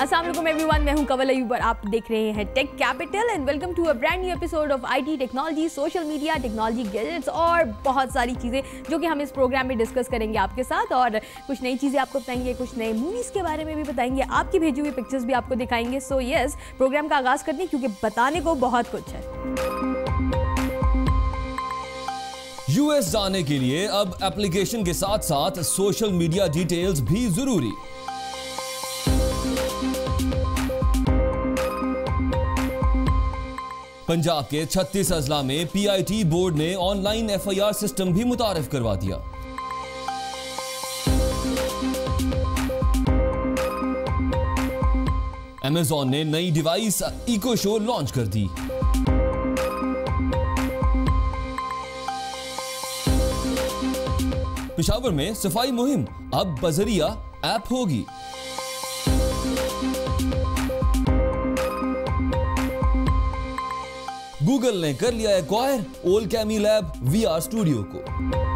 अस्सलाम वालेकुम एवरीवन, मैं हूं कवल अयूब और आप देख रहे हैं Tech Capital and welcome to a brand new episode of IT technology, social media, technology, gadgets और बहुत सारी चीज़ें जो कि हम इस प्रोग्राम में डिस्कस करेंगे आपके साथ। और कुछ नई चीज़ें आपको बताएंगे, कुछ नए मूवीज़ के बारे में भी बताएंगे, आपकी भेजी हुई पिक्चर्स भी आपको दिखाएंगे। सो यस, प्रोग्राम का आगाज़ करते हैं क्योंकि बताने को बहुत कुछ है। यूएस जाने के लिए अब एप्लीकेशन के साथ साथ सोशल मीडिया डिटेल्स भी जरूरी। पंजाब के 36 अजला में पीआईटी बोर्ड ने ऑनलाइन एफआईआर सिस्टम भी मुतारिफ करवा दिया। अमेज़न ने नई डिवाइस इको शो लॉन्च कर दी। पेशावर में सफाई मुहिम अब बजरिया ऐप होगी। गूगल ने कर लिया एक्वायर ओलकैमी लैब वीआर स्टूडियो को।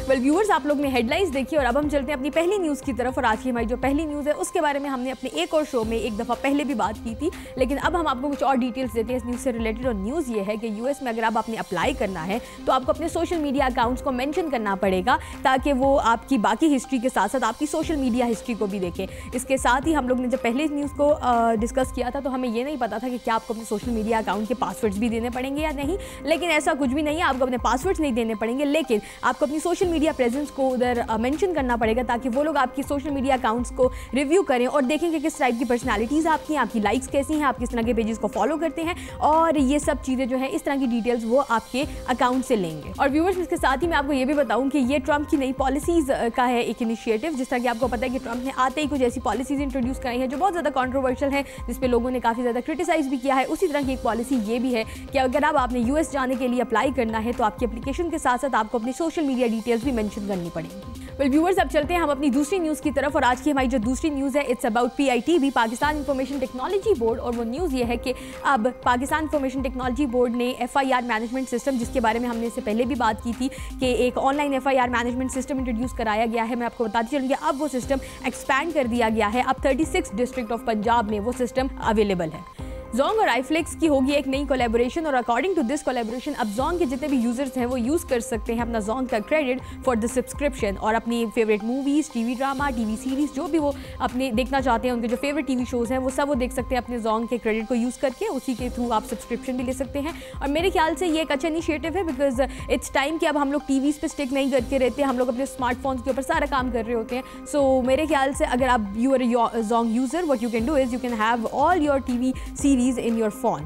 वेल व्यूअर्स, आप लोग ने हेडलाइंस देखी और अब हम चलते हैं अपनी पहली न्यूज़ की तरफ। और आज की हमारी जो पहली न्यूज़ है उसके बारे में हमने अपने एक और शो में एक दफ़ा पहले भी बात की थी, लेकिन अब हम आपको कुछ और डिटेल्स देते हैं इस न्यूज़ से रिलेटेड। और न्यूज़ ये है कि यूएस में अगर आप आपने अप्लाई करना है तो आपको अपने सोशल मीडिया अकाउंट्स को मेंशन करना पड़ेगा ताकि वो आपकी बाकी हिस्ट्री के साथ साथ आपकी सोशल मीडिया हिस्ट्री को भी देखें। इसके साथ ही हम लोग ने जब पहले इस न्यूज़ को डिस्कस किया था तो हमें ये नहीं पता था कि क्या आपको अपने सोशल मीडिया अकाउंट के पासवर्ड्स भी देने पड़ेंगे या नहीं, लेकिन ऐसा कुछ भी नहीं है। आपको अपने पासवर्ड्स नहीं देने पड़ेंगे, लेकिन आपको अपनी सोशल मीडिया प्रेजेंस को उधर मेंशन करना पड़ेगा ताकि वो लोग आपकी सोशल मीडिया अकाउंट्स को रिव्यू करें और देखें कि किस टाइप की पर्सनालिटीज़ आपकी हैं, आपकी लाइक्स कैसी हैं, आप किस तरह के पेजेस को फॉलो करते हैं, और ये सब चीज़ें जो है इस तरह की डिटेल्स वो आपके अकाउंट से लेंगे। और व्यूअर्स, इसके साथ ही मैं आपको ये भी बताऊं कि ये ट्रंप की नई पॉलिसीज़ का है एक इनिशिएटिव। जिस तरह कि आपको पता है कि ट्रंप ने आते ही कुछ ऐसी पॉलिसीज़ इंट्रोड्यूस कराई हैं जो बहुत ज़्यादा कॉन्ट्रोवर्शियल है, जिस पे लोगों ने काफ़ी ज़्यादा क्रिटिसाइज़ भी किया है। उसी तरह की एक पॉलिसी ये भी है कि अगर आपने यूएस जाने के लिए अप्लाई करना है तो आपकी एप्लीकेशन के साथ साथ आपको अपनी सोशल मीडिया डिटेल्स भी मेंशन करनी पड़ेंगी। वेल व्यूअर्स, अब चलते हैं हम अपनी दूसरी न्यूज़ की तरफ। और आज की हमारी जो दूसरी न्यूज़ है it's about PIT, Pakistan information technology board. और वो न्यूज़ ये है कि अब पाकिस्तान इंफॉर्मेशन टेक्नोलॉजी बोर्ड ने एफआईआर मैनेजमेंट सिस्टम, जिसके बारे में हमने इससे पहले भी बात की थी कि एक online FIR management system introduce कराया गया है। मैं आपको बताती चलूँगी, अब वो सिस्टम एक्सपैंड कर दिया गया है। अब 36 डिस्ट्रिक्ट ऑफ पंजाब में वो सिस्टम अवेलेबल है। जोंग और आईफ्लिक्स की होगी एक नई कोलैबोरेशन, और अकॉर्डिंग टू दिस कोलैबोरेशन अब जोंग के जितने भी यूजर्स हैं वो यूज़ कर सकते हैं अपना जोंग का क्रेडिट फॉर द सब्सक्रिप्शन, और अपनी favourite movies, TV drama, TV series जो भी वो अपने देखना चाहते हैं, उनके जो फेवरेट टीवी शोज़ हैं वो सब वो देख सकते हैं अपने जोंग के क्रेडिट को यूज़ करके। उसी के थ्रू आप सब्सक्रिप्शन भी ले सकते हैं। और मेरे ख्याल से ये एक अच्छा इनिशिएटिव है, बिकॉज इट्स टाइम कि अब हम लोग टीवीज़ पे स्टिक नहीं करके रहते, हम लोग अपने स्मार्टफोन्स के ऊपर सारा काम कर रहे होते हैं। सो मेरे ख्याल से अगर आप you are Zong user, what you can do is you can have all your TV series in your phone.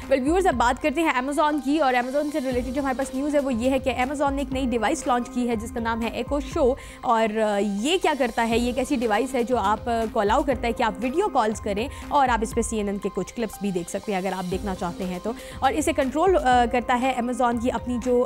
Well viewers, अब बात करते हैं अमेज़न की। और अमेज़न से रिलेटेड जो हमारे पास न्यूज़ है वो ये है कि अमेज़न ने एक नई डिवाइस लॉन्च की है जिसका नाम है एको शो। और ये क्या करता है, ये एक ऐसी डिवाइस है जो आप को अलाउ करता है कि आप वीडियो कॉल्स करें और आप इस पर CNN के कुछ क्लिप्स भी देख सकते हैं अगर आप देखना चाहते हैं तो। और इसे कंट्रोल करता है अमेज़न की अपनी जो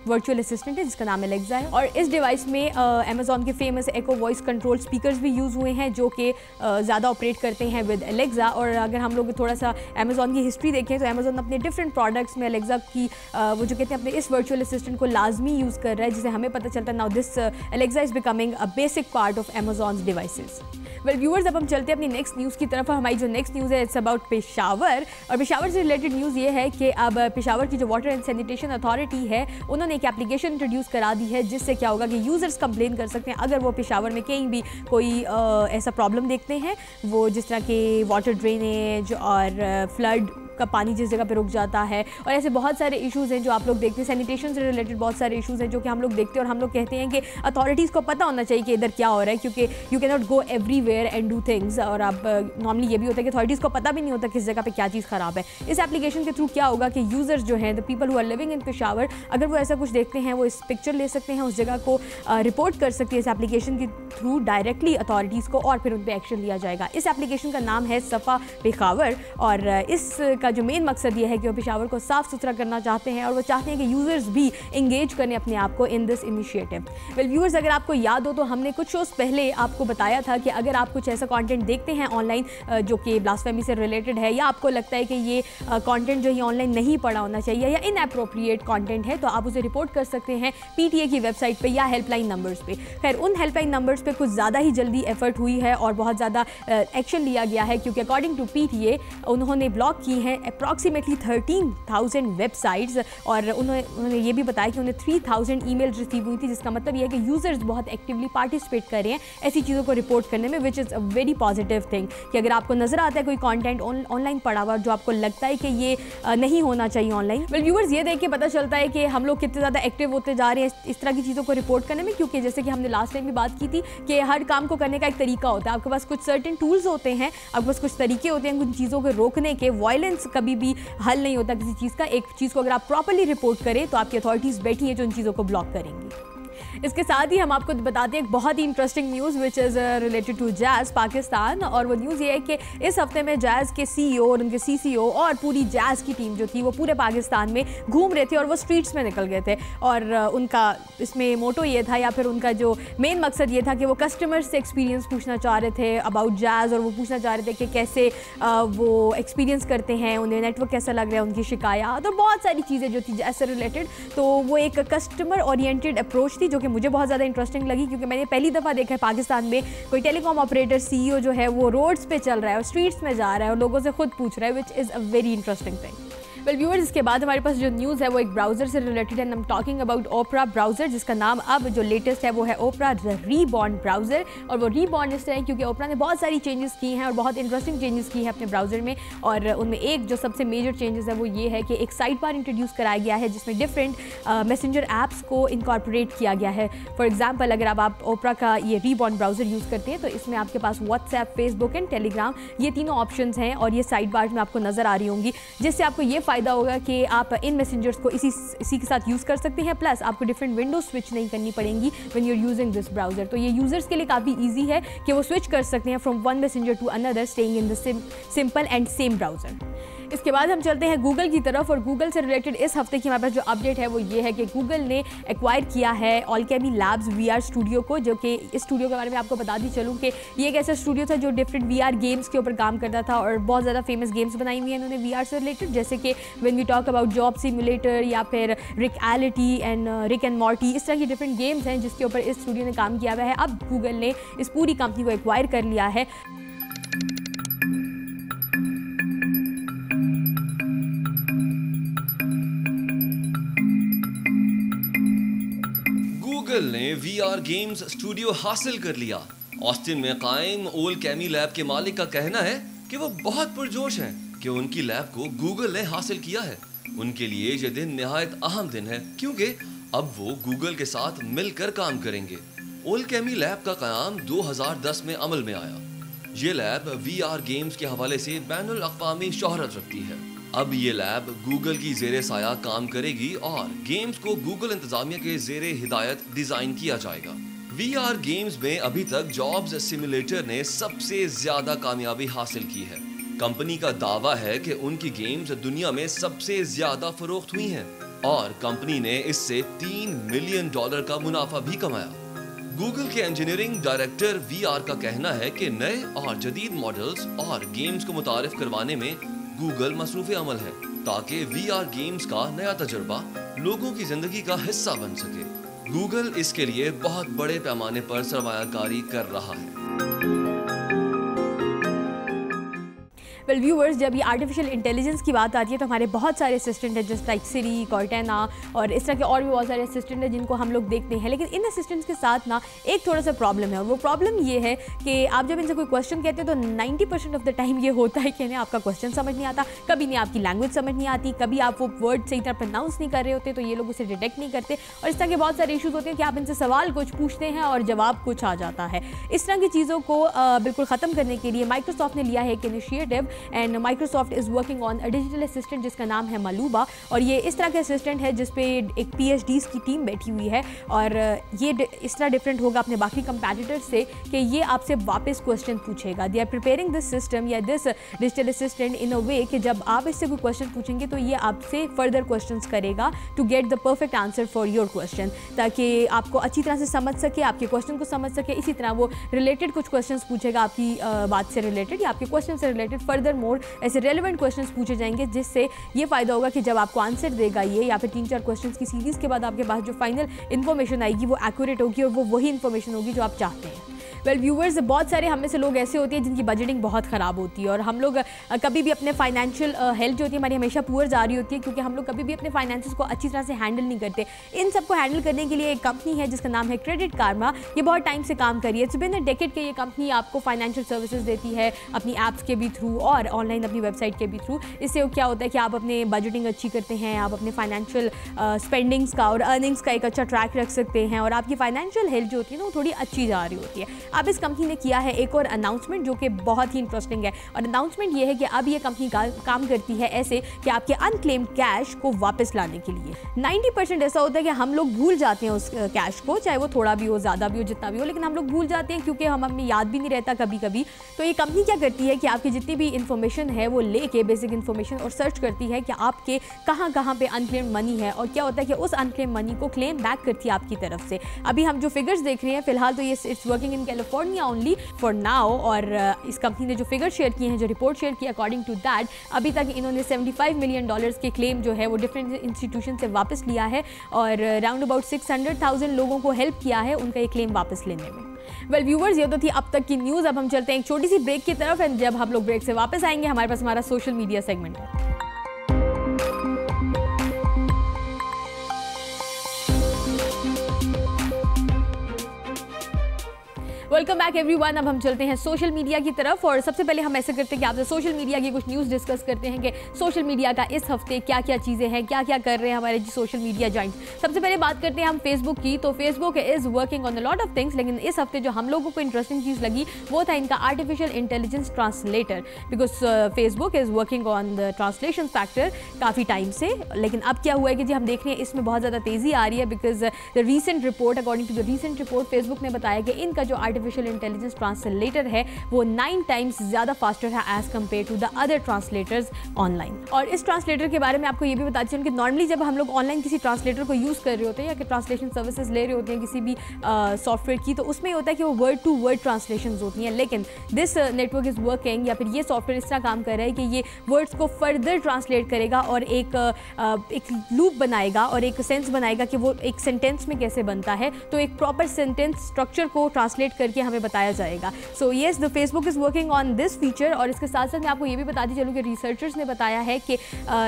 वर्चुअल असिस्टेंट है जिसका नाम एलेक्सा है। और इस डिवाइस में अमेज़न के फेमस एको वॉइस कंट्रोल स्पीकर्स भी यूज़ हुए हैं जो कि ज़्यादा ऑपरेट करते हैं विद एलेक्सा। और अगर हम लोग थोड़ा सा अमेज़न की हिस्ट्री देखें तो अमेज़न अपने डिफरेंट प्रोडक्ट्स में एलेक्सा की वो जो कहते हैं अपने इस वर्चुअल असिस्टेंट को लाजमी यूज़ कर रहा है, जिसे हमें पता चलता है now this Alexa is becoming a basic part of Amazon's devices. Well viewers, अब हम चलते हैं अपनी नेक्स्ट न्यूज़ की तरफ। और हमारी जो नेक्स्ट न्यूज़ है इट्स अबाउट पेशावर। और पेशावर से रिलेटेड न्यूज़ ये है कि अब पेशावर की जो वाटर एंड सैनिटेशन अथॉरिटी है उन्होंने एक एप्लीकेशन इंट्रोड्यूस करा दी है जिससे क्या होगा कि यूज़र्स कंप्लेन कर सकते हैं अगर वो पेशावर में कहीं भी कोई ऐसा प्रॉब्लम देखते हैं, वो जिस तरह के वाटर ड्रेनेज और फ्लड का पानी जिस जगह पे रुक जाता है, और ऐसे बहुत सारे इश्यूज़ हैं जो आप लोग देखते हैं। सैनिटेशन से रिलेटेड बहुत सारे इश्यूज़ हैं जो कि हम लोग देखते हैं और हम लोग कहते हैं कि अथॉरिटीज़ को पता होना चाहिए कि इधर क्या हो रहा है, क्योंकि you can not go everywhere and do things. और अब नॉर्मली ये भी होता है कि अथॉरिटीज़ को पता भी नहीं होता किस जगह पे क्या चीज़ ख़राब है। इस एप्लीकेशन के थ्रू क्या होगा कि यूज़र्स जो हैं, the people who are living in Peshawar, अगर वो ऐसा कुछ देखते हैं वो इस पिक्चर ले सकते हैं, उस जगह को रिपोर्ट कर सकते हैं इस एप्लीकेशन के थ्रू डायरेक्टली अथॉरिटीज़ को, और फिर उन पर एक्शन लिया जाएगा। इस एप्लीकेशन का नाम है सफ़ा पेशावर और इसका उनका जो मेन मकसद ये है कि वो पेशावर को साफ सुथरा करना चाहते हैं और वो चाहते हैं कि यूज़र्स भी इंगेज करें अपने आप को in this initiative. Well viewers, अगर आपको याद हो तो हमने कुछ शोज़ पहले आपको बताया था कि अगर आप कुछ ऐसा कंटेंट देखते हैं ऑनलाइन जो कि ब्लास्फेमी से रिलेटेड है, या आपको लगता है कि ये कंटेंट जो है ऑनलाइन नहीं पड़ा होना चाहिए या इनएप्रोप्रिएट कंटेंट है, तो आप उसे रिपोर्ट कर सकते हैं पीटीए की वेबसाइट पे या हेल्पलाइन नंबर्स पे। खैर, उन हेल्पलाइन नंबर्स पे कुछ ज़्यादा ही जल्दी एफर्ट हुई है और बहुत ज़्यादा एक्शन लिया गया है, क्योंकि अकॉर्डिंग टू पीटीए उन्होंने ब्लॉक की हैं अप्रॉक्सीमेटली 13,000 वेबसाइट्स और उन्होंने ये भी बताया कि उन्हें 3,000 ईमेल रिसीव हुई थी, जिसका मतलब ये है कि यूज़र्स बहुत एक्टिवली पार्टिसिपेट कर रहे हैं ऐसी चीज़ों को रिपोर्ट करने में, which is a very positive thing. कि अगर आपको नज़र आता है कोई कंटेंट ऑनलाइन पड़ा हुआ जो आपको लगता है कि ये नहीं होना चाहिए ऑनलाइन, वेल व्यूअर्स, ये देख के पता चलता है कि हम लोग कितने ज़्यादा एक्टिव होते जा रहे हैं इस तरह की चीज़ों को रिपोर्ट करने में, क्योंकि जैसे कि हमने लास्ट टाइम भी बात की थी कि हर काम को करने का एक तरीका होता है। आपके पास कुछ सर्टेन टूल्स होते हैं, आपके पास कुछ तरीके होते हैं कुछ चीज़ों को रोकने के। वायलेंस कभी भी हल नहीं होता किसी चीज़ का। एक चीज़ को अगर आप प्रॉपर्ली रिपोर्ट करें तो आपकी अथॉरिटीज़ बैठी हैं जो उन चीज़ों को ब्लॉक करेंगी। इसके साथ ही हम आपको बताते हैं एक बहुत ही interesting news which is related to Jazz Pakistan. और वो न्यूज़ ये है कि इस हफ्ते में जैज़ के सीईओ और उनके सीसीओ और पूरी जैज़ की टीम जो थी वो पूरे पाकिस्तान में घूम रहे थे और वो स्ट्रीट्स में निकल गए थे। और उनका इसमें मोटो ये था या फिर उनका जो मेन मकसद ये था कि वो कस्टमर्स से एक्सपीरियंस पूछना चाह रहे थे अबाउट जैज़, और वो पूछना चाह रहे थे कि कैसे वो एक्सपीरियंस करते हैं, उन्हें नेटवर्क कैसा लग रहा है, उनकी शिकायत और बहुत सारी चीज़ें जो थी जैज़ से रिलेटेड। तो वो एक कस्टमर ओरिएंटेड अप्रोच थी जो कि मुझे बहुत ज़्यादा इंटरेस्टिंग लगी, क्योंकि मैंने पहली दफ़ा देखा है पाकिस्तान में कोई टेलीकॉम ऑपरेटर सीईओ जो है वो रोड्स पे चल रहा है और स्ट्रीट्स में जा रहा है और लोगों से खुद पूछ रहा है, which is a very interesting thing. Well viewers, इसके बाद हमारे पास जो न्यूज़ है वो एक ब्राउज़र से रिलेटेड है। I am talking about Opera browser, जिसका नाम अब जो लेटेस्ट है वो है ओपरा रीबॉर्न ब्राउज़र। और वो रीबॉर्न इस तरह क्योंकि ओपरा ने बहुत सारी चेंजेस की हैं और बहुत इंटरेस्टिंग चेंजेस की हैं अपने ब्राउज़र में। और उनमें एक जो सबसे मेजर चेंजेस है वो ये है कि एक साइड बार इंट्रोड्यूस कराया गया है जिसमें डिफरेंट मैसेंजर ऐप्स को इनकॉर्पोरेट किया गया है। फॉर एग्जाम्पल, अगर आप ओपरा का ये रीबॉर्न ब्राउज़र यूज़ करते हैं तो इसमें आपके पास व्हाट्सएप, फेसबुक एंड टेलीग्राम ये तीनों ऑप्शंस हैं और ये साइड बार में आपको नज़र आ रही होंगी, जिससे आपको ये फ़ायदा होगा कि आप इन मैसेंजर्स को इसी के साथ यूज़ कर सकते हैं। प्लस आपको डिफरेंट विंडो स्विच नहीं करनी पड़ेंगी when you are using this browser. तो ये यूज़र्स के लिए काफ़ी ईजी है कि वो स्विच कर सकते हैं from one messenger to another, staying in the simple and same browser. इसके बाद हम चलते हैं गूगल की तरफ। और गूगल से रिलेटेड इस हफ्ते की हमारे पास जो अपडेट है वो ये है कि गूगल ने एक्वायर किया है ऑलकेमी लैब्स वीआर स्टूडियो को, जो कि इस स्टूडियो के बारे में आपको बता दी चलूँ कि ये एक ऐसा स्टूडियो था जो डिफरेंट वीआर गेम्स के ऊपर काम करता था और बहुत ज़्यादा फेमस गेम्स बनाई हुई हैं इन्होंने वीआर से रिलेटेड, जैसे कि when we talk about job simulator या फिर रिक एंड मॉर्टी, इस तरह की डिफरेंट गेम्स हैं जिसके ऊपर इस स्टूडियो ने काम किया हुआ है। अब गूगल ने इस पूरी कंपनी को एक्वायर कर लिया है। गूगल ने वीआर गेम्स स्टूडियो हासिल कर लिया। ऑस्टिन में कायम ओलकेमी लैब के मालिक का कहना है कि वो बहुत पुरजोश हैं कि उनकी लैब को गूगल ने हासिल किया है। उनके लिए ये दिन निहायत अहम दिन है क्योंकि अब वो गूगल के साथ मिलकर काम करेंगे। ओलकेमी लैब का क़याम 2010 में अमल में आया। ये लैब वीआर गेम्स के हवाले से बैनुल अक़वामी शोहरत रखती है। अब ये लैब गूगल की ज़ेरे साया काम करेगी और गेम्स को गूगल इंतजामिया के ज़ेरे हिदायत डिज़ाइन किया जाएगा। वीआर गेम्स में अभी तक जॉब्स सिमुलेटर ने सबसे ज़्यादा कामयाबी हासिल की है। कंपनी का दावा है कि उनकी गेम्स दुनिया में सबसे ज़्यादा फरोख्त हुई हैं और कंपनी ने इससे $3 मिलियन का मुनाफा भी कमाया। गूगल के इंजीनियरिंग डायरेक्टर वीआर का कहना है कि नए और जदीद मॉडल्स और गेम्स को मुतारिफ करवाने में गूगल मसरूफ़ अमल है ताकि वीआर गेम्स का नया तजुर्बा लोगों की जिंदगी का हिस्सा बन सके। गूगल इसके लिए बहुत बड़े पैमाने पर सरमायाकारी कर रहा है। वेल व्यूअर्स, जब ये आर्टिफिशियल इंटेलिजेंस की बात आती है तो हमारे बहुत सारे असिस्टेंट हैं जस्ट लाइक सिरी, कॉर्टेना और इस तरह के और भी बहुत सारे असिस्टेंट हैं जिनको हम लोग देखते हैं। लेकिन इन असिस्टेंट्स के साथ ना एक थोड़ा सा प्रॉब्लम है और वो प्रॉब्लम ये है कि आप जब इनसे कोई क्वेश्चन कहते हैं तो 90% ऑफ द टाइम ये होता है कि इन्हें आपका क्वेश्चन समझ नहीं आता, कभी नहीं आपकी लैंग्वेज समझ नहीं आती, कभी आप वो वर्ड सही तरह प्रोनाउंस नहीं कर रहे होते तो ये लोग उसे डिटेक्ट नहीं करते और इस तरह के बहुत सारे इशूज़ होते हैं कि आप इनसे सवाल कुछ पूछते हैं और जवाब कुछ आ जाता है। इस तरह की चीज़ों को बिल्कुल ख़त्म करने के लिए माइक्रोसॉफ्ट ने लिया है एक initiative and Microsoft is working on a digital assistant जिसका नाम है मलूबा, और ये इस तरह के असिस्टेंट है जिस पे एक PhDs की टीम बैठी हुई है, और ये इस तरह डिफरेंट होगा अपने बाकी कंपैटिटर्स से कि ये आपसे वापस क्वेश्चन पूछेगा। They are preparing this system या this digital assistant in a way कि जब आप इससे कोई क्वेश्चन पूछेंगे तो ये आपसे फर्दर क्वेश्चंस करेगा to get the perfect answer for your question, ताकि आपको अच्छी तरह से समझ सके, आपके क्वेश्चन को समझ सके। इसी तरह वो रिलेटेड कुछ क्वेश्चंस पूछेगा आपकी बात से रिलेटेड या आपके क्वेश्चन से रिलेटेड, फर्दर मोर ऐसे रेलिवेंट क्वेश्चंस पूछे जाएंगे, जिससे ये फ़ायदा होगा कि जब आपको आंसर देगा ये, या फिर 3-4 क्वेश्चंस की सीरीज़ के बाद आपके पास जो फाइनल इन्फॉर्मेशन आएगी वो एक्यूरेट होगी और वो वही इन्फॉर्मेशन होगी जो आप चाहते हैं। वेल व्यूअर्स, बहुत सारे हम में से लोग ऐसे होते हैं जिनकी बजटिंग बहुत ख़राब होती है, और हम लोग कभी भी अपने फाइनेंशियल हेल्थ जो होती है हमारी हमेशा पुअर जा रही होती है, क्योंकि हम लोग कभी भी अपने फाइनेंसेस को अच्छी तरह से हैंडल नहीं करते। इन सबको हैंडल करने के लिए एक कंपनी है जिसका नाम है क्रेडिट कार्मा। ये बहुत टाइम से काम कर रही है, इट्स बिन अ डेकेड के ये कंपनी आपको फाइनेंशियल सर्विसेज देती है अपनी ऐप्स के भी थ्रू और ऑनलाइन अपनी वेबसाइट के भी थ्रू। इससे क्या होता है कि आप अपने बजटिंग अच्छी करते हैं, आप अपने फाइनेंशियल स्पेंडिंग्स का और अर्निंग्स का एक अच्छा ट्रैक रख सकते हैं, और आपकी फाइनेंशियल हेल्थ जो होती है ना वो थोड़ी अच्छी जा रही होती है। अब इस कंपनी ने किया है एक और अनाउंसमेंट जो कि बहुत ही इंटरेस्टिंग है, और अनाउंसमेंट ये है कि अब ये कंपनी काम करती है ऐसे कि आपके अनक्लेम्ड कैश को वापस लाने के लिए 90% ऐसा होता है कि हम लोग भूल जाते हैं उस कैश को, चाहे वो थोड़ा भी हो, ज़्यादा भी हो, जितना भी हो, लेकिन हम लोग भूल जाते हैं क्योंकि हमें याद भी नहीं रहता कभी कभी। तो ये कंपनी क्या करती है कि आपकी जितनी भी इंफॉर्मेशन है वो लेके बेसिक इन्फॉर्मेशन और सर्च करती है कि आपके कहाँ कहाँ पे अनक्लेम्ड मनी है, और क्या होता है कि उस अनक्लेम्ड मनी को क्लेम बैक करती है आपकी तरफ से। अभी हम जो फिगर्स देख रहे हैं फिलहाल तो ये it's working in California only for now, और इस कंपनी ने जो फिगर शेयर किए हैं, जो रिपोर्ट शेयर की, अकॉर्डिंग टू दैट अभी तक इन्होंने $75 मिलियन के क्लेम जो है वो डिफरेंट इंस्टीट्यूशन से वापस लिया है, और राउंड अबाउट 600,000 लोगों को हेल्प किया है उनका ये क्लेम वापस लेने में। वेल व्यूअर्स, ये तो थी अब तक की न्यूज़। अब हम चलते हैं एक छोटी सी ब्रेक की तरफ, एंड जब हम लोग ब्रेक से वापस आएंगे हमारे पास हमारा सोशल मीडिया सेगमेंट है। Welcome back everyone. अब हम चलते हैं सोशल मीडिया की तरफ, और सबसे पहले हम ऐसे करते हैं कि आपसे सोशल मीडिया की कुछ न्यूज़ डिस्कस करते हैं कि सोशल मीडिया का इस हफ्ते क्या क्या चीज़ें हैं, क्या क्या कर रहे हैं हमारे सोशल मीडिया जॉइंट्स। सबसे पहले बात करते हैं हम फेसबुक की। तो Facebook is working on a lot of things, लेकिन इस हफ्ते जो हम लोगों को इंटरेस्टिंग चीज़ लगी वो था इनका artificial intelligence translator, because Facebook is working on the translation factor काफ़ी टाइम से। लेकिन अब क्या हुआ है कि जी हम देख रहे हैं इसमें बहुत ज़्यादा तेज़ी आ रही है, because the recent report, according to the recent report, Facebook ने बताया कि इनका जो आर्टिफिशियल इंटेलिजेंस ट्रांसलेटर है वो 9 टाइम्स ज़्यादा फास्टर है as compare to the other translators online. और इस ट्रांसलेटर के बारे में आपको ये भी बताती हूँ कि नॉर्मली जब हम लोग ऑनलाइन किसी ट्रांसलेटर को यूज़ कर रहे होते हैं या कि ट्रांसलेशन सर्विसेज ले रहे होते हैं किसी भी सॉफ्टवेयर की, तो उसमें होता है कि वो वर्ड टू वर्ड ट्रांसलेशन होती हैं। लेकिन दिस नेटवर्क इज़ वर्किंग, या फिर ये सॉफ्टवेयर इस तरह काम कर रहा है कि ये वर्ड्स को फर्दर ट्रांसलेट करेगा और एक लूप बनाएगा और एक सेंस बनाएगा कि वो एक सेंटेंस में कैसे बनता है। तो एक प्रॉपर सेंटेंस स्ट्रक्चर को ट्रांसलेट करके हमें बताया जाएगा। So yes, the Facebook is working on this feature. और इसके साथ साथ मैं आपको ये भी बताती चलूँ कि रिसर्चर्स ने बताया है कि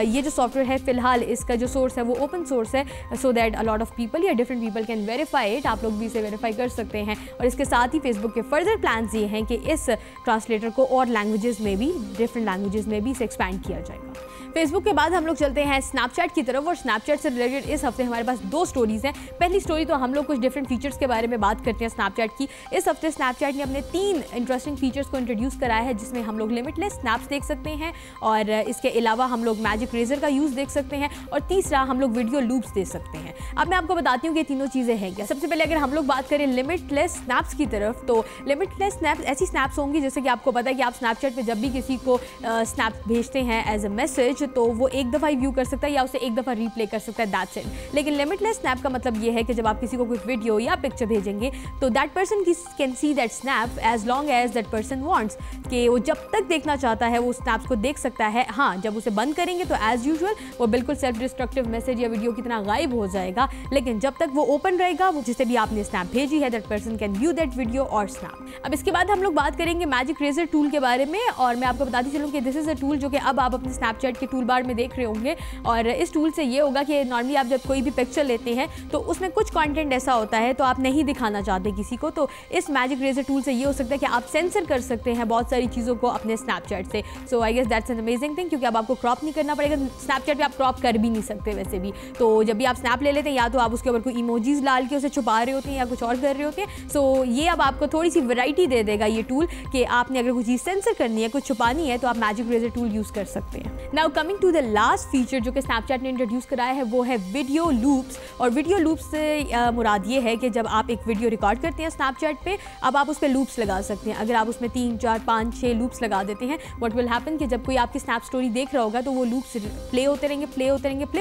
ये जो सॉफ्टवेयर है फिलहाल इसका जो सोर्स है वो ओपन सोर्स है, so that a lot of people या different people can verify it. आप लोग भी इसे वेरीफाई कर सकते हैं। और इसके साथ ही फेसबुक के फर्दर प्लान्स ये हैं कि इस ट्रांसलेटर को और लैंग्वेजेस में भी, डिफरेंट लैंग्वेजेस में भी इसे एक्सपैंड किया जाएगा। फेसबुक के बाद हम लोग चलते हैं स्नैपचैट की तरफ, और स्नैपचैट से रिलेटेड इस हफ्ते हमारे पास 2 स्टोरीज हैं। पहली स्टोरी तो हम लोग कुछ डिफरेंट फीचर्स के बारे में बात करते हैं स्नैपचैट की। इस हफ्ते स्नैपचैट ने अपने 3 इंटरेस्टिंग फीचर्स को इंट्रोड्यूस कराया है, जिसमें हम लोग लिमिटलेस स्नैप्स देख सकते हैं, और इसके अलावा हम लोग मैजिक रेजर का यूज़ देख सकते हैं, और तीसरा हम लोग वीडियो लूप्स देख सकते हैं। अब मैं आपको बताती हूँ कि तीनों चीज़ें हैं क्या। सबसे पहले अगर हम लोग बात करें लिमिटलेस स्नैप्स की तरफ, तो लिमिटलेस स्नैप्स ऐसी स्नैप्स होंगी जैसे कि आपको पता है कि आप स्नैपचैट पे जब भी किसी को स्नैप भेजते हैं एज अ मैसेज, तो वो एक दफ़ा ही व्यू कर सकता है या उसे एक दफ़ा रिप्ले कर सकता है, दैट्स इट। लेकिन लिमिटलेस स्नैप का मतलब ये है कि जब आप किसी को कोई वीडियो या पिक्चर भेजेंगे तो that person can see that snap as long as that person wants, कि वो जब तक देखना चाहता है वो स्नैप्स को देख सकता है। हाँ, जब उसे बंद करेंगे तो एज यूजुअल वो बिल्कुल सेल्फ डिस्ट्रक्टिव मैसेज या वीडियो की तरह गायब हो जाएगा, लेकिन जब तक वो ओपन रहेगा, वो जिसे भी आपने स्नैप भेजी है, that person can view that video और स्नैप। अब इसके बाद हम लोग बात करेंगे मैजिक रेजर टूल के बारे में, और मैं आपको बताती चलूँ कि दिस इज़ अ टूल जो कि अब आप अपने स्नैपचैट के टूल बार में देख रहे होंगे। और इस टूल से ये होगा कि नॉर्मली आप जब कोई भी पिक्चर लेते हैं तो उसमें कुछ कंटेंट ऐसा होता है तो आप नहीं दिखाना चाहते किसी को, तो इस मैजिक इरेजर टूल से ये हो सकता है कि आप सेंसर कर सकते हैं बहुत सारी चीज़ों को अपने स्नैपचैट से। So I guess that's an amazing thing, क्योंकि अब आपको क्रॉप नहीं करना पड़ेगा। स्नैपचैट पे आप क्रॉप कर भी नहीं सकते वैसे भी, तो जब भी आप स्नैप ले लेते हैं या तो आप उसके ऊपर कोई इमोजीज डाल के उसे छुपा रहे होते हैं या कुछ और कर रहे होते हैं। सो ये अब आपको थोड़ी सी वैरायटी दे देगा ये टूल कि आपने अगर कोई चीज़ सेंसर करनी है, कुछ छुपानी है, तो आप मैजिक इरेजर टूल यूज़ कर सकते हैं। Now coming to the last feature जो कि स्नैपचैट ने इंट्रोड्यूस कराया है, वो है वीडियो लूप्स। और वीडियो लूप्स से मुराद ये है कि जब आप एक वीडियो रिकॉर्ड करते हैं स्नैपचैट पे, अब आप उस पर लूप्स लगा सकते हैं। अगर आप उसमें 3, 4, 5, 6 लूप्स लगा देते हैं, व्हाट विल हैपन कि जब कोई आपकी स्नैप स्टोरी देख रहा होगा तो वो लूप्स प्ले होते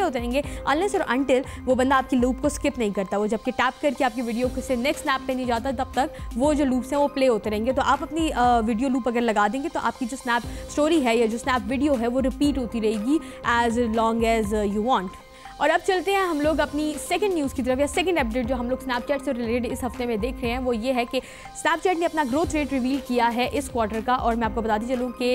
रहेंगे अनलेस और अनटिल वो बंदा आपकी लूप को स्किप नहीं करता। वो जबकि टैप करके आपकी वीडियो से नेक्स्ट स्नैप पे नहीं जाता, तब तक वो जो लूप्स हैं वो प्ले होते रहेंगे। तो आप अपनी वीडियो लूप अगर लगा देंगे तो आपकी जो स्नैप स्टोरी है या जो स्नैप वीडियो है वो रिपीट होती रहेगी as long as you want. और अब चलते हैं हम लोग अपनी सेकंड न्यूज़ की तरफ, या सेकंड अपडेट जो हम लोग स्नैपचैट से रिलेटेड इस हफ्ते में देख रहे हैं, वो ये है कि स्नैपचैट ने अपना ग्रोथ रेट रिवील किया है इस क्वार्टर का। और मैं आपको बताती चलूँ कि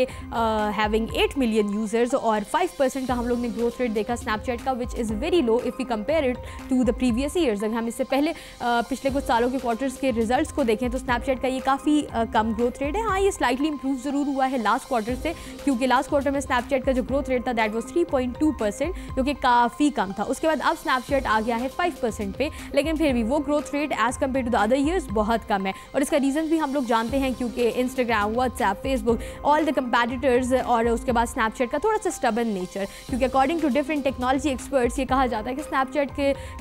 हैविंग 8 मिलियन यूज़र्स और 5% का हम लोग ने ग्रोथ रेट देखा स्नैपचैट का, which is very low if you compare it to the previous years. अगर हम इससे पहले पिछले कुछ सालों के क्वार्टर्स के रिजल्ट्स को देखें तो स्नैपचैट का ये काफ़ी कम ग्रोथ रेट है। हाँ, ये स्लाइटली इंप्रूव ज़रूर हुआ है लास्ट क्वार्टर से, क्योंकि लास्ट क्वार्टर में स्नैपचैट का जो ग्रोथ रेट था दैट वॉज 3.2%, जो कि काफ़ी कम था। उसके बाद अब स्नैपचैट आ गया है 5% पे, लेकिन फिर भी वो growth rate as compare to the other years बहुत कम है। और इसका रीज़न भी हम लोग जानते हैं, क्योंकि Instagram, WhatsApp, Facebook, all the competitors, और उसके बाद स्नैपचैट का थोड़ा सा स्टबन नेचर, क्योंकि according to different technology experts ये कहा जाता है कि स्नैपचैट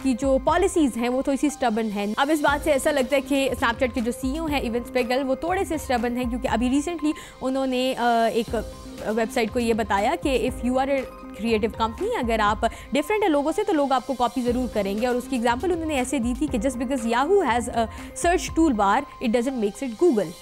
की जो पॉलिसीज़ हैं वो थोड़ी सी स्टबन है। अब इस बात से ऐसा लगता है कि स्नैपचैट के जो CEO हैं इवन स्पेगल, वो थोड़े से स्टबन हैं, क्योंकि अभी रिसेंटली उन्होंने एक वेबसाइट को ये बताया कि if you are a creative company, अगर आप डिफरेंट है लोगों से तो लोग आपको कॉपी ज़रूर करेंगे। और उसकी एग्जांपल उन्होंने ऐसे दी थी कि just because Yahoo has a search tool bar it doesn't makes it Google.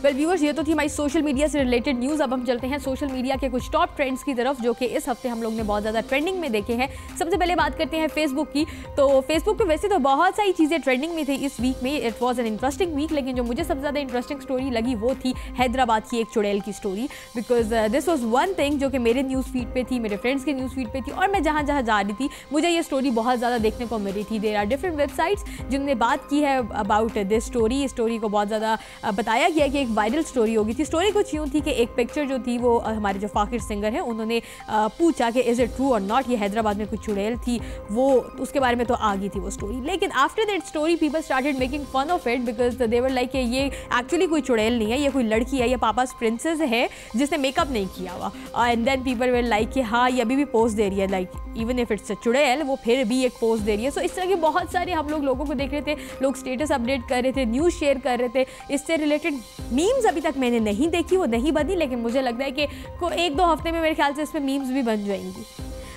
Well viewers, ये तो थी हमारी सोशल मीडिया से रिलेटेड न्यूज़। अब हम चलते हैं सोशल मीडिया के कुछ टॉप ट्रेंड्स की तरफ, जो कि इस हफ्ते हम लोग ने बहुत ज़्यादा ट्रेंडिंग में देखे हैं। सबसे पहले बात करते हैं फेसबुक की। तो फेसबुक पे वैसे तो बहुत सारी चीज़ें ट्रेंडिंग में थी इस वीक में, it was an interesting week, लेकिन जो मुझे सबसे ज़्यादा इंटरेस्टिंग स्टोरी लगी वो थी हैदराबाद की एक चुड़ैल की story, because this was one thing जो कि मेरे न्यूज़ फीड पे थी, मेरे फ्रेंड्स के न्यूज़ फीड पे थी, और मैं जहाँ जहाँ जा रही थी मुझे ये स्टोरी बहुत ज़्यादा देखने को मिली थी। देयर आर डिफरेंट वेबसाइट्स जिन्होंने बात की है अबाउट दिस स्टोरी। इस स्टोरी को बहुत ज़्यादा बताया गया कि एक वायरल स्टोरी होगी थी। स्टोरी कुछ यूँ थी कि एक पिक्चर जो थी वो हमारे जो फाकिर सिंगर हैं उन्होंने पूछा कि इज़ इट ट्रू और नॉट, ये हैदराबाद में कुछ चुड़ैल थी, वो उसके बारे में तो आ गई थी वो स्टोरी। लेकिन after that story people started making fun of it, because they were like ये एक्चुअली कोई चुड़ैल नहीं है, ये कोई लड़की है, ये पापास प्रिंसेस है जिसने मेकअप नहीं किया हुआ। And then people were like कि हाँ ये अभी भी पोज दे रही है, like even if it's a चुड़ैल वो फिर भी एक पोज दे रही है। सो इस तरह के बहुत सारे हम लोगों को देख रहे थे, लोग स्टेटस अपडेट कर रहे थे, न्यूज़ शेयर कर रहे थे। इससे रिलेटेड मीम्स अभी तक मैंने नहीं देखी, वो नहीं बनी, लेकिन मुझे लगता है कि 1-2 हफ्ते में मेरे ख्याल से इसमें मीम्स भी बन जाएंगी।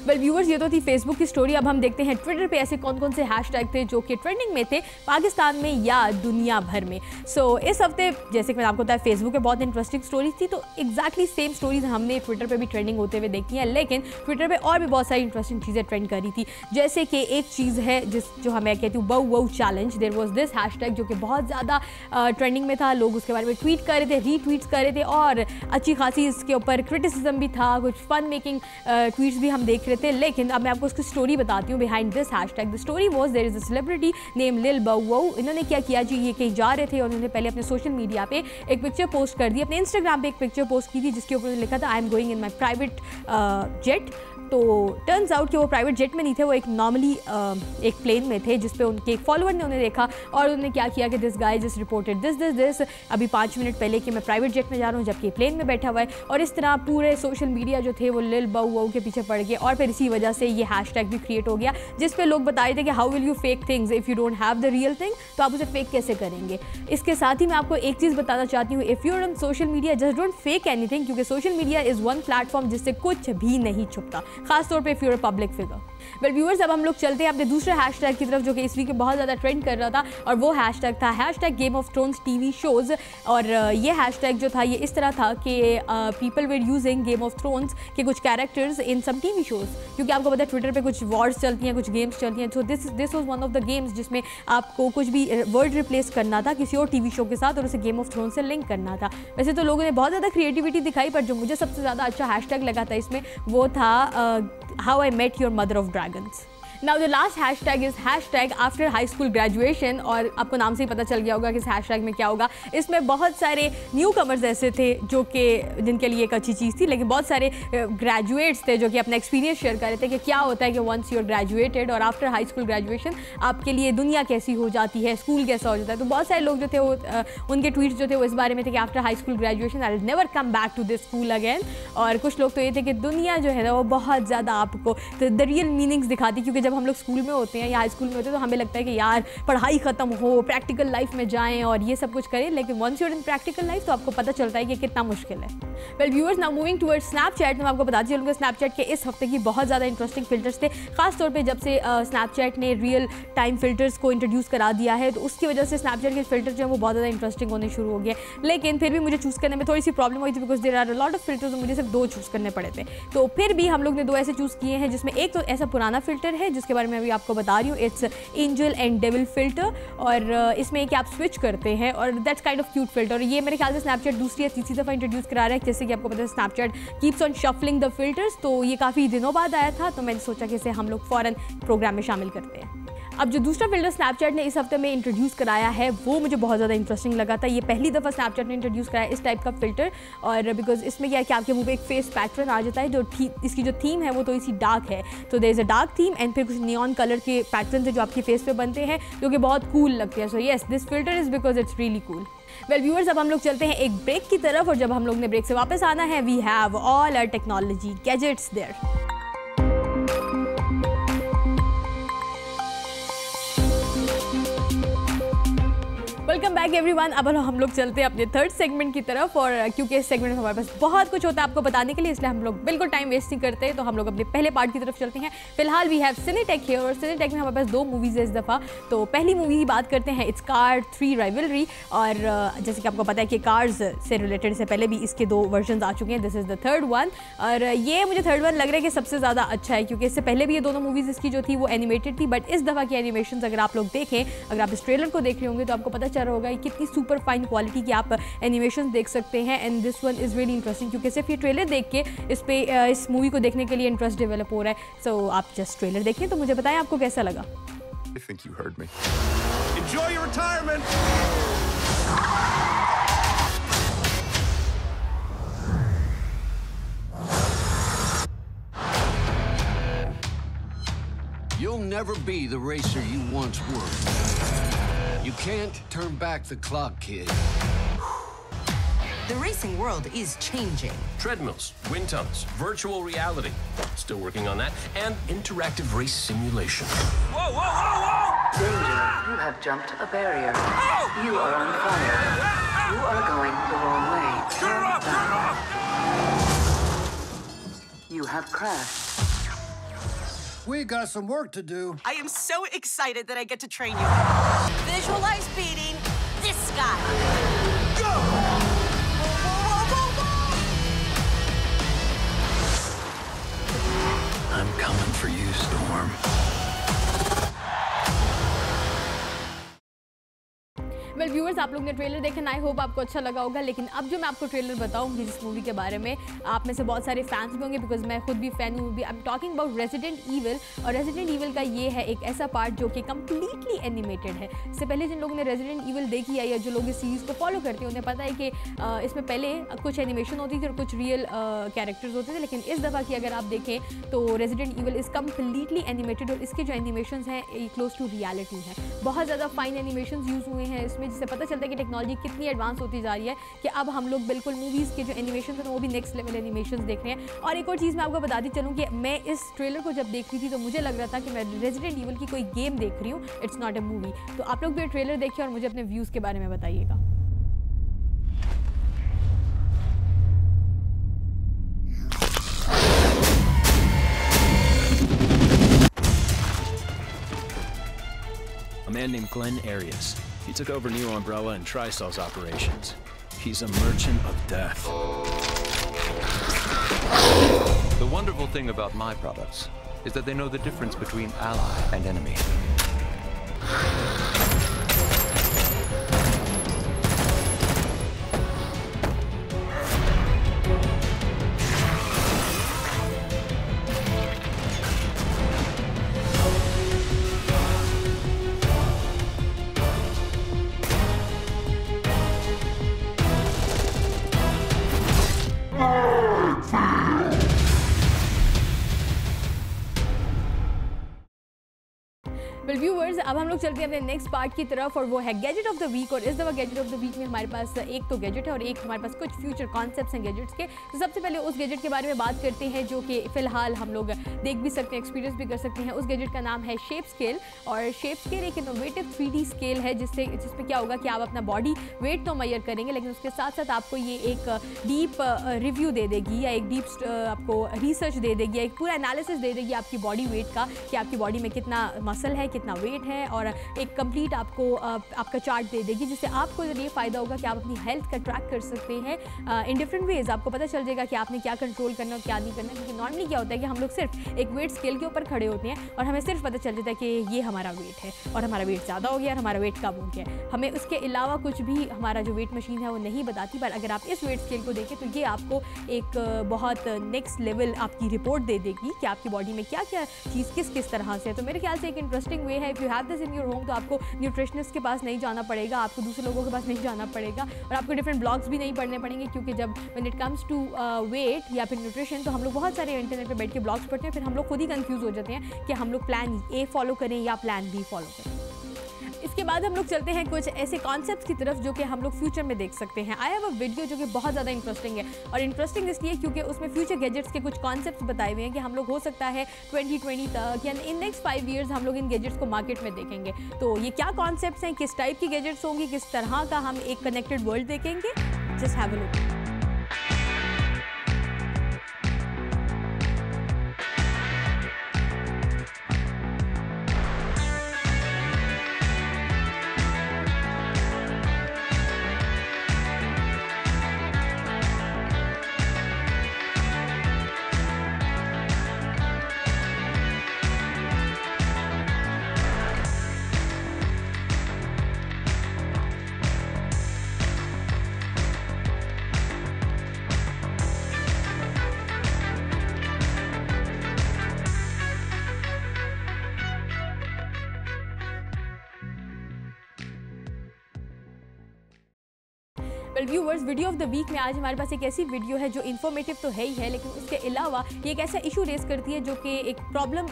वेल व्यूअर्स, ये तो थी फेसबुक की स्टोरी। अब हम देखते हैं ट्विटर पे ऐसे कौन कौन से हैशटैग थे जो कि ट्रेंडिंग में थे पाकिस्तान में या दुनिया भर में। सो इस हफ्ते जैसे कि मैंने आपको बताया फेसबुक पे बहुत इंटरेस्टिंग स्टोरीज थी, तो एग्जैक्टली सेम स्टोरीज हमने ट्विटर पे भी ट्रेंडिंग होते हुए देखी हैं, लेकिन ट्विटर पे और भी बहुत सारी इंटरेस्टिंग चीज़ें ट्रेंड करी थी। जैसे कि एक चीज़ है जो मैं कहती हूँ बहु challenge, there was this hashtag जो कि बहुत ज़्यादा ट्रेंडिंग में था। लोग उसके बारे में ट्वीट कर रहे थे, रीट्वीट्स कर रहे थे, और अच्छी खासी इसके ऊपर क्रिटिसिज्म भी था, कुछ फन मेकिंग ट्वीट्स भी हम देख रहे थे। लेकिन अब मैं आपको उसकी स्टोरी बताती हूँ behind this hashtag. The story was there is a celebrity name lil bow. इन्होंने क्या किया जी, ये कहीं जा रहे थे और उन्होंने पहले अपने सोशल मीडिया पे एक पिक्चर पोस्ट कर दी, अपने इंस्टाग्राम पे एक पिक्चर पोस्ट की थी जिसके ऊपर लिखा था I am going in my private jet. तो टर्न्स आउट कि वो प्राइवेट जेट में नहीं थे, वो एक नॉर्मली एक प्लेन में थे, जिस पे उनके एक फॉलोअर ने उन्हें देखा और उन्होंने क्या किया कि this guy just reported this अभी 5 मिनट पहले कि मैं प्राइवेट जेट में जा रहा हूँ जबकि प्लेन में बैठा हुआ है। और इस तरह पूरे सोशल मीडिया जो थे वो लिल बऊ के पीछे पड़ गए, और फिर इसी वजह से ये हैशटैग भी क्रिएट हो गया जिस पे लोग बता रहे थे कि how will you fake things if you don't have the real thing, तो आप उसे फेक कैसे करेंगे। इसके साथ ही मैं आपको एक चीज़ बताना चाहती हूँ, if you are on social media just don't fake anything, क्योंकि social media is one platform जिससे कुछ भी नहीं छुपता। खासतौर पर if you are a public figure. Well viewers, अब हम लोग चलते हैं अपने दूसरे हैशटैग की तरफ जो कि इस वीक में बहुत ज़्यादा ट्रेंड कर रहा था, और वो हैशटैग था hashtag game of thrones TV shows. और ये हैशटैग जो था ये इस तरह था कि people were using Game of Thrones के कुछ characters in some TV shows, क्योंकि आपको पता है ट्विटर पे कुछ वॉर्स चलती हैं, कुछ गेम्स चलती हैं। So this was one of the games जिसमें आपको कुछ भी वर्ड रिप्लेस करना था किसी और टीवी शो के साथ और उसे गेम ऑफ थ्रोन्स से लिंक करना था। वैसे तो लोगों ने बहुत ज़्यादा क्रिएटिविटी दिखाई, पर जो मुझे सबसे ज़्यादा अच्छा हैशटैग लगा था इसमें वो था How I Met Your Mother of Dragons. Now the last hashtag is hashtag after high school graduation, और आपको नाम से ही पता चल गया होगा कि इस हैशटैग में क्या होगा। इसमें बहुत सारे न्यू कमर्स ऐसे थे जो कि जिनके लिए एक अच्छी चीज़ थी, लेकिन बहुत सारे ग्रेजुएट्स थे जो कि अपना एक्सपीरियंस शेयर कर रहे थे कि क्या होता है कि वंस यू आर ग्रेजुएटेड और आफ्टर हाई स्कूल ग्रेजुएशन आपके लिए दुनिया कैसी हो जाती है, स्कूल कैसा हो जाता है। तो बहुत सारे लोग जो थे वो उनके ट्वीट्स जो थे वो इस बारे में थे कि after high school graduation I will never come back to this school again. और कुछ लोग तो ये थे कि दुनिया जो है ना वो बहुत ज़्यादा आपको द रियल मीनिंग्स दिखाती, क्योंकि जब हम लोग स्कूल में होते हैं या हाई स्कूल में होते हैं तो हमें लगता है कि यार पढ़ाई खत्म हो, प्रैक्टिकल लाइफ में जाएं और ये सब कुछ करें, लेकिन once you are in practical life तो आपको पता चलता है कि कितना मुश्किल है। Well viewers, now moving towards Snapchat. मैं आपको बताती चलूँगा स्नैपचैट के इस हफ्ते की बहुत ज़्यादा इंटरेस्टिंग फिल्टर्स थे, खासतौर पे जब से स्नैपचैट ने रियल टाइम फिल्टर्स को इंट्रोड्यूस करा दिया है, तो उसकी वजह से स्नैपचैट के फिल्टर जो है वो बहुत ज़्यादा इंटरेस्टिंग होने शुरू हो गए। लेकिन फिर भी मुझे चूज़ करने में थोड़ी सी प्रॉब्लम हुई थी, because there are a lot of filters, मुझे सिर्फ 2 चूज़ करने पड़े थे। तो फिर भी हम लोग ने 2 ऐसे चूज़ किए हैं, जिसमें एक तो ऐसा पुराना फिल्टर है जिसके बारे में अभी आपको बता रही हूँ, it's angel and devil filter, और इसमें कि आप स्विच करते हैं और that's kind of cute filter. और ये मेरे ख्याल से स्नैपचैट दूसरी या तीसरी दफ़ा इंट्रोड्यूस करा रहा है, जैसे कि आपको पता है Snapchat keeps on shuffling the filters. तो ये काफ़ी दिनों बाद आया था, तो मैंने सोचा कि इसे हम लोग फ़ौरन प्रोग्राम में शामिल करते हैं। अब जो दूसरा फिल्टर स्नैपचैट ने इस हफ्ते में इंट्रोड्यूस कराया है वो मुझे बहुत ज़्यादा इंटरेस्टिंग लगा था। ये पहली दफ़ा स्नैपचैट ने इंट्रोड्यूस कराया इस टाइप का फिल्टर, और बिकॉज इसमें क्या है कि आपके मुंह पे एक फेस पैटर्न आ जाता है, जो इसकी जो थीम है वो तो इसी डार्क है, तो there is a dark theme and फिर कुछ नियॉन कलर के पैटर्न है जो आपके फेस पे बनते हैं, जो कि बहुत कूल लगते हैं। So yes, this filter is because it's really cool. Well viewers, अब हम लोग चलते हैं एक ब्रेक की तरफ, और जब हम लोग ने ब्रेक से वापस आना है, we have all our technology gadgets there. Welcome back everyone. अब हम लोग चलते हैं अपने थर्ड सेगमेंट की तरफ, और क्योंकि इस सेगमेंट में हमारे पास बहुत कुछ होता है आपको बताने के लिए, इसलिए हम लोग बिल्कुल टाइम वेस्ट नहीं करते, तो हम लोग अपने पहले पार्ट की तरफ चलते हैं। फिलहाल वी हैव सिनेटेक हियर, और सिनेटेक में हमारे पास 2 मूवीज़ है इस दफ़ा। तो पहली मूवी की बात करते हैं, इट्स कार 3 राइवलरी, और जैसे कि आपको पता है कि कार्स से रिलेटेड से पहले भी इसके 2 वर्जन आ चुके हैं, this is the third one. और ये मुझे थर्ड वन लग रहा है कि सबसे ज़्यादा अच्छा है, क्योंकि इससे पहले भी ये दोनों मूवीज़ इसकी जो थी वो एनिमेटेड थी, बट इस दफ़ा की एनिमेशन अगर आप लोग देखें, अगर आप इस ट्रेलर को देख रहे होंगे तो आपको पता चल रहा होगा कि कितनी सुपर फाइन क्वालिटी की आप एनिमेशन देख सकते हैं। And this one is really interesting, क्योंकि सिर्फ ये ट्रेलर देख के इस मूवी को देखने के लिए इंटरेस्ट डेवलप हो रहा है। सो आप जस्ट ट्रेलर देखें, तो मुझे बताएं आपको कैसा लगा। I think you heard me. Enjoy your retirement. You'll never be the racer you once were. You can't turn back the clock, kid. The racing world is changing. Treadmills, wind tunnels, virtual reality. Still working on that. And interactive race simulation. Whoa, whoa, whoa, whoa! Danger, you have jumped a barrier. You are on fire. You are going the wrong way. Turn back. You have crashed. We got some work to do. I am so excited that I get to train you. Visualize beating this guy. Go! Whoa, whoa, whoa! I'm coming for you, Storm. Well viewers, आप लोग ने trailer देखा, I hope आपको अच्छा लगा होगा। लेकिन अब जो मैं आपको ट्रेलर बताऊंगी जिस मूवी के बारे में, आप में से बहुत सारे फैंस भी होंगे, बिकॉज मैं खुद भी फैन हूँ। आई am talking about resident evil, और रेजिडेंट ईविल का ये है एक ऐसा पार्ट जो कि कम्प्लीटली एनिमेटेड है। इससे पहले जिन लोगों ने रेजिडेंट ईविल देखी है या जो लोग इस सीरीज़ को फॉलो करते हैं उन्हें पता है कि इसमें पहले कुछ एनिमेशन होती थी और कुछ रियल कैरेक्टर्स होते थे, लेकिन इस दफ़ा की अगर आप देखें तो resident evil is completely animated, और इसके जो एनिमेशन हैं क्लोज टू रियलिटी हैं। बहुत ज़्यादा फाइन एनिमेशन यूज़ हुए हैं इसमें, जिससे पता चलता है कि टेक्नोलॉजी कितनी एडवांस होती जा रही है कि अब हम लोग बिल्कुल मूवीज़ के जो एनिमेशन हैं वो भी नेक्स्ट लेवल एनिमेशन देख रहे हैं। और एक और चीज़ मैं आपको बताती चलूँ कि मैं इस ट्रेलर को जब देख रही थी तो मुझे लग रहा था कि मैं रेजिडेंट ईविल की कोई गेम देख रही हूँ, इट्स नॉट अ मूवी। तो आप लोग भी ट्रेलर देखिए और मुझे अपने व्यूज़ के बारे में बताइएगा। A man named Glenn Arias. He took over New Umbrella and TriStar's operations. He's a merchant of death. The wonderful thing about my products is that they know the difference between ally and enemy. Well viewers, अब हम लोग चलते हैं अपने next part की तरफ और वो है गैजेट ऑफ द वीक। और इस दफ़ा गैजेट ऑफ द वीक में हमारे पास एक तो गैजेट है और एक हमारे पास कुछ फ्यूचर कॉन्सेप्ट्स हैं गैजेट्स के। तो सबसे पहले उस गैजेट के बारे में बात करते हैं जो कि फ़िलहाल हम लोग देख भी सकते हैं, एक्सपीरियंस भी कर सकते हैं। उस गैजेट का नाम है शेप स्केल। और शेप स्केल एक इनोवेटिव 3D स्केल है जिसमें क्या होगा कि आप अपना बॉडी वेट तो मेजर करेंगे, लेकिन उसके साथ साथ आपको ये एक डीप रिव्यू दे देगी या एक डीप आपको रिसर्च दे देगी, एक पूरा एनालिसिस दे देगी आपकी बॉडी वेट का कि आपकी बॉडी में कितना मसल है, कितना वेट है, और एक कंप्लीट आपको आपका चार्ट दे देगी, जिससे आपको ये फ़ायदा होगा कि आप अपनी हेल्थ का ट्रैक कर सकते हैं इन डिफरेंट वेज। आपको पता चल जाएगा कि आपने क्या कंट्रोल करना और क्या नहीं करना, क्योंकि नॉर्मली क्या होता है कि हम लोग सिर्फ एक वेट स्केल के ऊपर खड़े होते हैं और हमें सिर्फ पता चल जाता है कि ये हमारा वेट है और हमारा वेट ज़्यादा हो गया और हमारा वेट कम हो गया। हमें उसके अलावा कुछ भी हमारा जो वेट मशीन है वो नहीं बताती। पर अगर आप इस वेट स्केल को देखें तो ये आपको एक बहुत नेक्स्ट लेवल आपकी रिपोर्ट दे देगी कि आपकी बॉडी में क्या क्या चीज़ किस तरह से है। तो मेरे ख्याल से एक इंटरेस्टिंग वे है। If you have this in your home तो आपको न्यूट्रिशनिस्ट के पास नहीं जाना पड़ेगा, आपको दूसरे लोगों के पास नहीं जाना पड़ेगा और आपको डिफरेंट ब्लॉग्स भी नहीं पढ़ने पड़ेंगे, क्योंकि जब when it comes to weight या फिर न्यूट्रिशन तो हम लोग बहुत सारे इंटरनेट पे बैठ के ब्लॉग्स पढ़ते हैं, फिर हम लोग खुद ही कंफ्यूज हो जाते हैं कि हम लोग प्लान ए फॉलो करें या प्लान बी फॉलो करें। इसके बाद हम लोग चलते हैं कुछ ऐसे कॉन्सेप्ट्स की तरफ जो कि हम लोग फ्यूचर में देख सकते हैं। आई हैव अ वीडियो जो कि बहुत ज़्यादा इंटरेस्टिंग है, और इंटरेस्टिंग इसलिए क्योंकि उसमें फ्यूचर गैजेट्स के कुछ कॉन्सेप्ट्स बताए हुए हैं कि हम लोग हो सकता है 2020 तक या इन नेक्स्ट 5 ईयर्स हम लोग इन गैजेट्स को मार्केट में देखेंगे। तो ये क्या कॉन्सेप्ट्स हैं, किस टाइप की गैजेट्स होंगी, किस तरह का हम एक कनेक्टेड वर्ल्ड देखेंगे, just have a look. Well viewers, video of the week में आज हमारे पास एक ऐसी वीडियो है जो इन्फॉर्मेटिव तो है ही है, लेकिन उसके अलावा ये एक ऐसा इशू रेस करती है जो कि एक प्रॉब्लम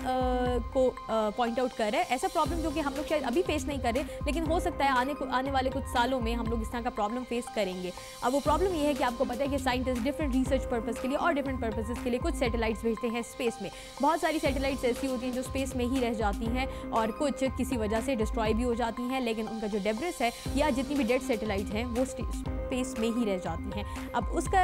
को पॉइंट आउट कर रहा है। ऐसा प्रॉब्लम जो कि हम लोग शायद अभी फेस नहीं कर रहे, लेकिन हो सकता है आने वाले कुछ सालों में हम लोग इस तरह का प्रॉब्लम फेस करेंगे। अब वो प्रॉब्लम ये है कि आपको पता है कि साइंटिस्ट डिफरेंट रिसर्च पर्पज़ के लिए और डिफरेंट पर्पसेस के लिए कुछ सैटेलाइट्स भेजते हैं स्पेस में। बहुत सारी सैटेलाइट्स ऐसी होती हैं जो स्पेस में ही रह जाती हैं और कुछ किसी वजह से डिस्ट्रॉय भी हो जाती हैं, लेकिन उनका जो डेब्रिस है या जितनी भी डेड सैटेलाइट हैं वो स्पेस में ही रह जाती हैं। अब उसका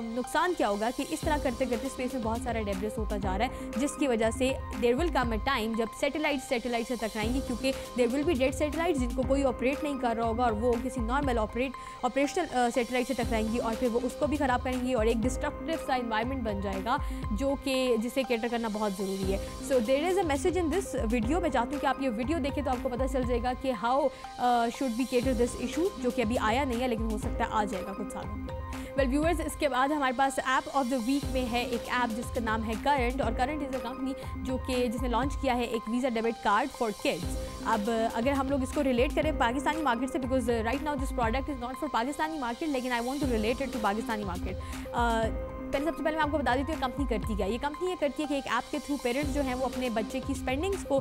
नुकसान क्या होगा कि इस तरह करते करते स्पेस में बहुत सारा डेब्रिस होता जा रहा है, जिसकी वजह से there will come a time जब सैटेलाइट से टकराएंगी, क्योंकि there will be dead satellites जिनको कोई ऑपरेट नहीं कर रहा होगा और वो किसी नॉर्मल ऑपरेशनल सैटेलाइट से टकराएंगी और फिर वो उसको भी ख़राब करेंगी और एक डिस्ट्रक्टिव सा इन्वायरमेंट बन जाएगा जो कि जिसे कैटर करना बहुत ज़रूरी है। So there is a message in this video. मैं चाहती हूँ कि आप ये वीडियो देखें तो आपको पता चल जाएगा कि how should be cater this issue, जो कि अभी आया नहीं है लेकिन हो सकता है आ जाएगा कुछ सालों में। वेल व्यूअर्स, इसके बाद हमारे पास ऐप ऑफ द वीक में है एक ऐप जिसका नाम है करंट, और करंट इज़ अ कंपनी जिसने लॉन्च किया है एक Visa debit card for kids. अब अगर हम लोग इसको रिलेट करें पाकिस्तानी मार्केट से, because right now this product is not for Pakistani market, लेकिन I want to relate it to Pakistani market. सबसे पहले मैं आपको बता देती हूँ कंपनी करती क्या। ये कंपनी ये करती है कि एक ऐप के थ्रू पेरेंट्स जो हैं वो अपने बच्चे की स्पेंडिंग्स को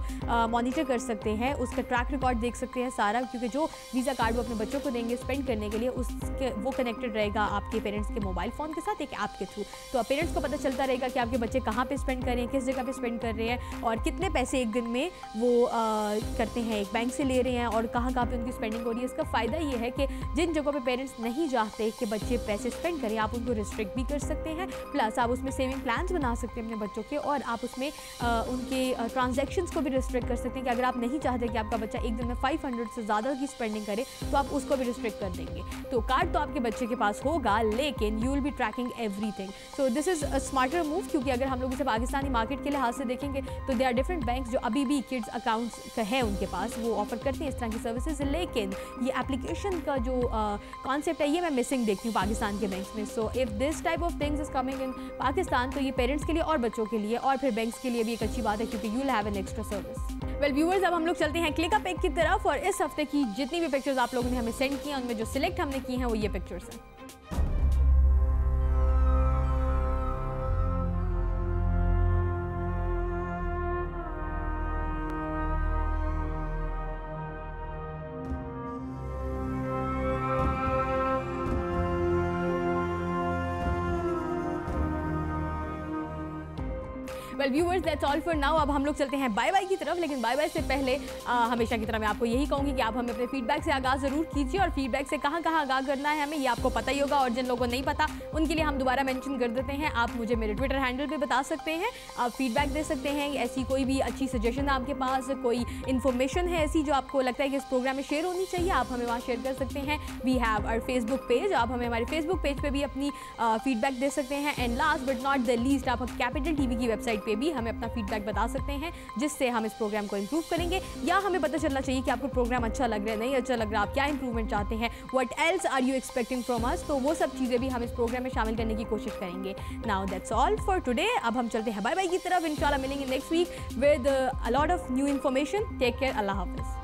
मॉनिटर कर सकते हैं, उसका ट्रैक रिकॉर्ड देख सकते हैं सारा, क्योंकि जो वीज़ा कार्ड वो अपने बच्चों को देंगे स्पेंड करने के लिए उसके वो कनेक्टेड रहेगा आपके पेरेंट्स के मोबाइल फ़ोन के साथ एक ऐप के थ्रू। तो पेरेंट्स को पता चलता रहेगा कि आपके बच्चे कहाँ पे स्पेंड कर रहे हैं, किस जगह पे स्पेंड कर रहे हैं और कितने पैसे एक दिन में वो करते हैं, एक बैंक से ले रहे हैं और कहाँ पे उनकी स्पेंडिंग हो रही है। इसका फ़ायदा ये है कि जिन जगहों पर पेरेंट्स नहीं चाहते कि बच्चे पैसे स्पेंड करें, आप उनको रिस्ट्रिक्ट भी कर सकते हैं हैं। प्लस आप उसमें सेविंग प्लान्स बना सकते हैं अपने बच्चों के, और आप उसमें उनके ट्रांजैक्शंस को भी रिस्ट्रिक्ट कर सकते हैं कि अगर आप नहीं चाहते कि आपका बच्चा एक दिन में 500 से ज़्यादा की स्पेंडिंग करे तो आप उसको भी रिस्ट्रिक्ट कर देंगे। तो कार्ड तो आपके बच्चे के पास होगा, लेकिन you will be tracking everything. So this is a smarter move, क्योंकि अगर हम लोग इसे पाकिस्तानी मार्केट के लिहाज से देखेंगे तो दे आर डिफरेंट बैंक्स जो अभी भी किड्स अकाउंट्स है उनके पास, वो ऑफर करते हैं इस तरह की सर्विसेज, लेकिन ये एप्लीकेशन का जो कॉन्सेप्ट है ये मैं मिसिंग देखती हूँ पाकिस्तान के बैंक्स में। So if this type of things is coming in Pakistan तो ये पेरेंट्स के लिए और बच्चों के लिए और फिर बैंक्स के लिए भी एक अच्छी बात है, क्योंकि you will have an extra service. Well viewers, अब हम लोग चलते हैं क्लिक अ पिक की तरफ, और इस हफ्ते की जितनी भी पिक्चर्स आप लोगों ने हमें सेंड की हैं उनमें जो सिलेक्ट हमने की हैं वो ये पिक्चर्स हैं। Well viewers, that's all for now. अब हम लोग चलते हैं बाय बाय की तरफ, लेकिन बाय बाय से पहले हमेशा की तरह मैं आपको यही कहूँगी कि आप हमें अपने फीडबैक से आगाज़ ज़रूर कीजिए, और फीडबैक से कहाँ कहाँ आगाज़ करना है हमें ये आपको पता ही होगा, और जिन लोगों को नहीं पता उनके लिए हम दोबारा मेंशन कर देते हैं। आप मुझे मेरे ट्विटर हैंडल पे बता सकते हैं, आप फीडबैक दे सकते हैं, ऐसी कोई भी अच्छी सजेशन है आपके पास, कोई इन्फॉर्मेशन है ऐसी जो आपको लगता है कि इस प्रोग्राम में शेयर होनी चाहिए, आप हमें वहाँ शेयर कर सकते हैं। We have our Facebook page, आप हमें हमारे फेसबुक पेज पे भी अपनी फीडबैक दे सकते हैं। And last but not the least, आप कैपिटल टीवी की वेबसाइट पे भी हमें अपना फीडबैक बता सकते हैं, जिससे हम इस प्रोग्राम को इंप्रूव करेंगे, या हमें पता चलना चाहिए कि आपको प्रोग्राम अच्छा लग रहा है, नहीं अच्छा लग रहा, आप क्या इंप्रूवमेंट चाहते हैं, what else are you expecting from us, तो वो सब चीज़ें भी हम इस प्रोग्राम में शामिल करने की कोशिश करेंगे। Now that's all for today. अब हम चलते हैं बाय बाय की तरफ, इंशाल्लाह मिलेंगे next week with a lot of new information. Take care, अल्लाह हाफिज़।